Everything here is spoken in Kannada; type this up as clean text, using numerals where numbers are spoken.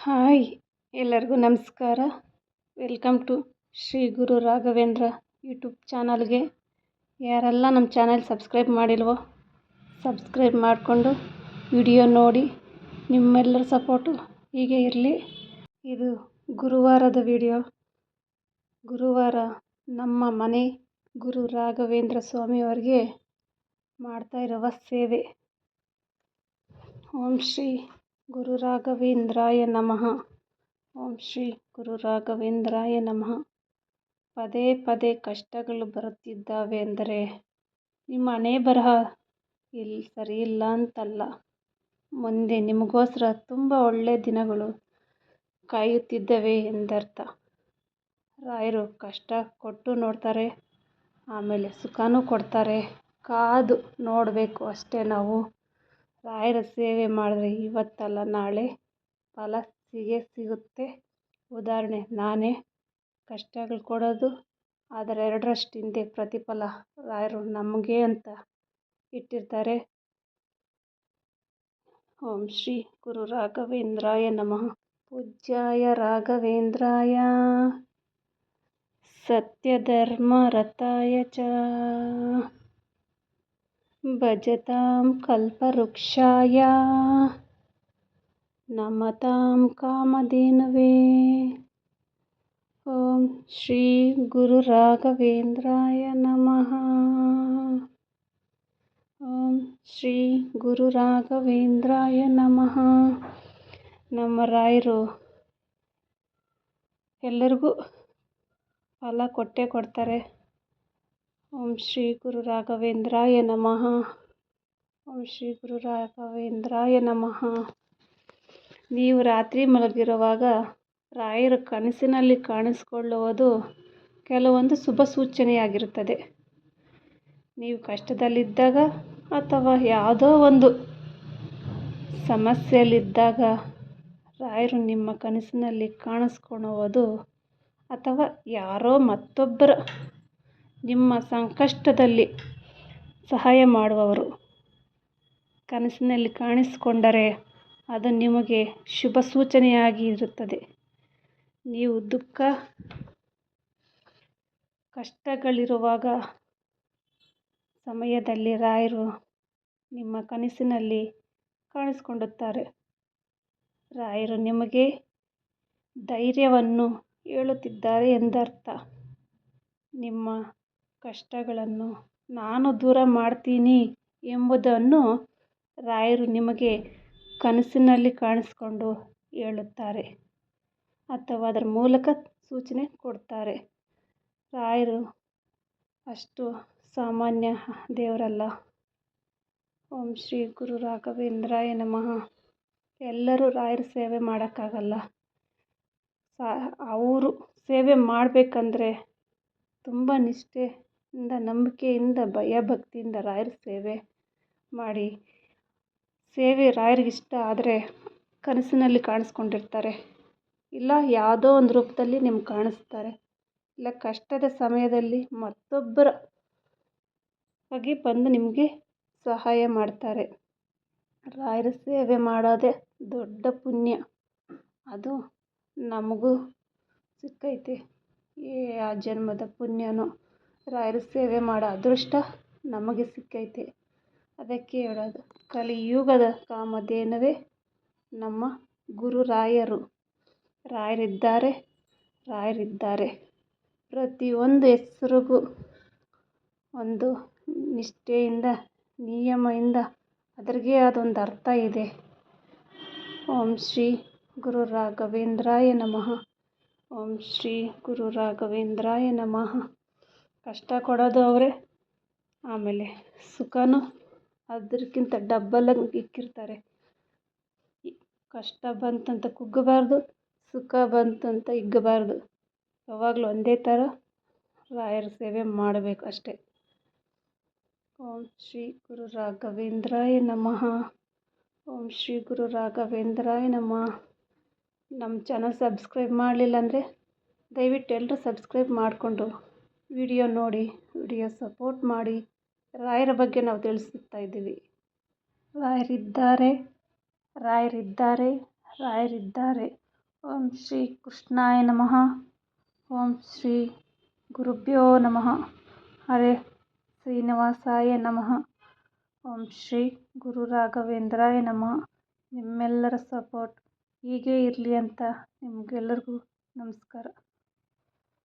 ಹಾಯ್, ಎಲ್ಲರಿಗೂ ನಮಸ್ಕಾರ. Welcome to Shri Guru Raghavendra YouTube ಚಾನಲ್ಗೆ. ಯಾರೆಲ್ಲ ನಮ್ಮ ಚಾನಲ್ ಸಬ್ಸ್ಕ್ರೈಬ್ ಮಾಡಿಲ್ವೋ ಸಬ್ಸ್ಕ್ರೈಬ್ ಮಾಡಿಕೊಂಡು ವಿಡಿಯೋ ನೋಡಿ. ನಿಮ್ಮೆಲ್ಲರ ಸಪೋರ್ಟು ಹೀಗೆ ಇರಲಿ. ಇದು ಗುರುವಾರದ ವಿಡಿಯೋ. ಗುರುವಾರ ನಮ್ಮ ಮನೆ ಗುರು ರಾಘವೇಂದ್ರ ಸ್ವಾಮಿಯವರಿಗೆ ಮಾಡ್ತಾ ಇರುವ ಸೇವೆ. ಓಂ ಶ್ರೀ ಗುರು ರಾಘವೇಂದ್ರಾಯ ನಮಃ. ಓಂ ಶ್ರೀ ಗುರು ರಾಘವೇಂದ್ರಾಯ ನಮಃ. ಪದೇ ಪದೇ ಕಷ್ಟಗಳು ಬರುತ್ತಿದ್ದಾವೆ ಅಂದರೆ ನಿಮ್ಮ ಹಣೆ ಬರಹ ಸರಿ ಇಲ್ಲ ಅಂತಲ್ಲ. ಮುಂದೆ ನಿಮಗೋಸ್ಕರ ತುಂಬ ಒಳ್ಳೆಯ ದಿನಗಳು ಕಾಯುತ್ತಿದ್ದಾವೆ ಎಂದರ್ಥ. ರಾಯರು ಕಷ್ಟ ಕೊಟ್ಟು ನೋಡ್ತಾರೆ, ಆಮೇಲೆ ಸುಖನೂ ಕೊಡ್ತಾರೆ. ಕಾದು ನೋಡಬೇಕು ಅಷ್ಟೇ ನಾವು. ರಾಯರ ಸೇವೆ ಮಾಡಿದ್ರೆ ಇವತ್ತಲ್ಲ ನಾಳೆ ಫಲ ಸಿಗುತ್ತೆ. ಉದಾಹರಣೆ ನಾನೇ. ಕಷ್ಟಗಳು ಕೊಡೋದು, ಅದರ 2ರಷ್ಟು ಹಿಂದೆ ಪ್ರತಿಫಲ ರಾಯರು ನಮಗೆ ಅಂತ ಇಟ್ಟಿರ್ತಾರೆ. ಓಂ ಶ್ರೀ ಗುರು ರಾಘವೇಂದ್ರಾಯ ನಮಃ. ಪೂಜ್ಯಾಯ ರಾಘವೇಂದ್ರಾಯ ಸತ್ಯಧರ್ಮರತಾಯ ಚ ಭಜತಾಂ ಕಲ್ಪವೃಕ್ಷಾಯ ನಮತಾಂ ಕಾಮಧೇನವೇ. ಓಂ ಶ್ರೀ ಗುರು ರಾಘವೇಂದ್ರಾಯ ನಮಃ. ಓಂ ಶ್ರೀ ಗುರು ರಾಘವೇಂದ್ರಾಯ ನಮಃ. ನಮ್ಮ ರಾಯರು ಎಲ್ಲರಿಗೂ ಫಲ ಕೊಟ್ಟೇ ಕೊಡ್ತಾರೆ. ಓಂ ಶ್ರೀ ಗುರು ರಾಘವೇಂದ್ರಾಯ ನಮಃ. ಓಂ ಶ್ರೀ ಗುರು ರಾಘವೇಂದ್ರಾಯ ನಮಃ. ನೀವು ರಾತ್ರಿ ಮಲಗಿರುವಾಗ ರಾಯರ ಕನಸಿನಲ್ಲಿ ಕಾಣಿಸಿಕೊಳ್ಳುವುದು ಕೆಲವೊಂದು ಶುಭ ಸೂಚನೆಯಾಗಿರುತ್ತದೆ. ನೀವು ಕಷ್ಟದಲ್ಲಿದ್ದಾಗ ಅಥವಾ ಯಾವುದೋ ಒಂದು ಸಮಸ್ಯೆಯಲ್ಲಿದ್ದಾಗ ರಾಯರು ನಿಮ್ಮ ಕನಸಿನಲ್ಲಿ ಕಾಣಿಸ್ಕೊಳ್ಳುವುದು, ಅಥವಾ ಯಾರೋ ಮತ್ತೊಬ್ಬರ ನಿಮ್ಮ ಸಂಕಷ್ಟದಲ್ಲಿ ಸಹಾಯ ಮಾಡುವವರು ಕನಸಿನಲ್ಲಿ ಕಾಣಿಸಿಕೊಂಡರೆ ಅದು ನಿಮಗೆ ಶುಭ ಸೂಚನೆಯಾಗಿ ಇರುತ್ತದೆ. ನೀವು ದುಃಖ ಕಷ್ಟಗಳಿರುವಾಗ ಸಮಯದಲ್ಲಿ ರಾಯರು ನಿಮ್ಮ ಕನಸಿನಲ್ಲಿ ಕಾಣಿಸಿಕೊಳ್ಳುತ್ತಾರೆ. ರಾಯರು ನಿಮಗೆ ಧೈರ್ಯವನ್ನು ಹೇಳುತ್ತಿದ್ದಾರೆ ಎಂದರ್ಥ. ನಿಮ್ಮ ಕಷ್ಟಗಳನ್ನು ನಾನು ದೂರ ಮಾಡ್ತೀನಿ ಎಂಬುದನ್ನು ರಾಯರು ನಿಮಗೆ ಕನಸಿನಲ್ಲಿ ಕಾಣಿಸಿಕೊಂಡು ಹೇಳುತ್ತಾರೆ, ಅಥವಾ ಅದರ ಮೂಲಕ ಸೂಚನೆ ಕೊಡ್ತಾರೆ. ರಾಯರು ಅಷ್ಟು ಸಾಮಾನ್ಯ ದೇವರಲ್ಲ. ಓಂ ಶ್ರೀ ಗುರು ರಾಘವೇಂದ್ರಾಯ ನಮಃ. ಎಲ್ಲರೂ ರಾಯರ ಸೇವೆ ಮಾಡೋಕ್ಕಾಗಲ್ಲ. ಅವರು ಸೇವೆ ಮಾಡಬೇಕಂದ್ರೆ ತುಂಬ ನಿಷ್ಠೆಯಿಂದ, ನಂಬಿಕೆಯಿಂದ, ಭಯಭಕ್ತಿಯಿಂದ ರಾಯರ ಸೇವೆ ಮಾಡಿ. ಸೇವೆ ರಾಯರಿಗಿಷ್ಟ ಆದರೆ ಕನಸಿನಲ್ಲಿ ಕಾಣಿಸ್ಕೊಂಡಿರ್ತಾರೆ, ಇಲ್ಲ ಯಾವುದೋ ಒಂದು ರೂಪದಲ್ಲಿ ನಿಮ್ಗೆ ಕಾಣಿಸ್ತಾರೆ, ಇಲ್ಲ ಕಷ್ಟದ ಸಮಯದಲ್ಲಿ ಮತ್ತೊಬ್ಬರ ಬಗ್ಗೆ ಬಂದು ನಿಮಗೆ ಸಹಾಯ ಮಾಡ್ತಾರೆ. ರಾಯರ ಸೇವೆ ಮಾಡೋದೇ ದೊಡ್ಡ ಪುಣ್ಯ. ಅದು ನಮಗೂ ಸಿಕ್ಕೈತೆ. ಆ ಜನ್ಮದ ಪುಣ್ಯನೋ ರಾಯರ ಸೇವೆ ಮಾಡೋ ಅದೃಷ್ಟ ನಮಗೆ ಸಿಕ್ಕೈತೆ. ಅದಕ್ಕೆ ಹೇಳೋದು, ಕಲಿಯುಗದ ಕಾಮಧೇನುವೇ ನಮ್ಮ ಗುರು ರಾಯರು. ರಾಯರಿದ್ದಾರೆ. ಪ್ರತಿಯೊಂದು ಹೆಸರಿಗೂ ಒಂದು ನಿಷ್ಠೆಯಿಂದ, ನಿಯಮದಿಂದ ಅದರದೇ ಆದ ಒಂದು ಅರ್ಥ ಇದೆ. ಓಂ ಶ್ರೀ ಗುರು ರಾಘವೇಂದ್ರಾಯ ನಮಃ. ಓಂ ಶ್ರೀ ಗುರು ರಾಘವೇಂದ್ರಾಯ ನಮಃ. ಕಷ್ಟ ಕೊಡೋದು ಅವರೇ, ಆಮೇಲೆ ಸುಖನೂ ಅದಕ್ಕಿಂತ ಡಬ್ಬಲಾಗಿ ಇಕ್ಕಿರ್ತಾರೆ. ಕಷ್ಟ ಬಂತಂತ ಕುಗ್ಗಬಾರ್ದು, ಸುಖ ಬಂತಂತ ಹಿಗ್ಗಬಾರ್ದು. ಯಾವಾಗಲೂ ಒಂದೇ ಥರ ರಾಯರ ಸೇವೆ ಮಾಡಬೇಕು ಅಷ್ಟೇ. ಓಂ ಶ್ರೀ ಗುರು ರಾಘವೇಂದ್ರಾಯ ನಮಃ. ಓಂ ಶ್ರೀ ಗುರು ರಾಘವೇಂದ್ರಾಯ ನಮಃ. ನಮ್ಮ ಚಾನಲ್ ಸಬ್ಸ್ಕ್ರೈಬ್ ಮಾಡಲಿಲ್ಲ ಅಂದರೆ ದಯವಿಟ್ಟು ಎಲ್ಲರೂ ಸಬ್ಸ್ಕ್ರೈಬ್ ಮಾಡಿಕೊಂಡು ವಿಡಿಯೋ ನೋಡಿ, ವಿಡಿಯೋ ಸಪೋರ್ಟ್ ಮಾಡಿ. ರಾಯರ ಬಗ್ಗೆ ನಾವು ತಿಳಿಸುತ್ತಾ ಇದ್ದೀವಿ. ರಾಯರಿದ್ದಾರೆ. ಓಂ ಶ್ರೀ ಕೃಷ್ಣಾಯ ನಮಃ. ಓಂ ಶ್ರೀ ಗುರುಭ್ಯೋ ನಮಃ. ಹರೇ ಶ್ರೀನಿವಾಸಾಯ ನಮಃ. ಓಂ ಶ್ರೀ ಗುರು ರಾಘವೇಂದ್ರಾಯ ನಮಃ. ನಿಮ್ಮೆಲ್ಲರ ಸಪೋರ್ಟ್ ಹೀಗೆ ಇರಲಿ ಅಂತ ನಿಮಗೆಲ್ಲರಿಗೂ ನಮಸ್ಕಾರ.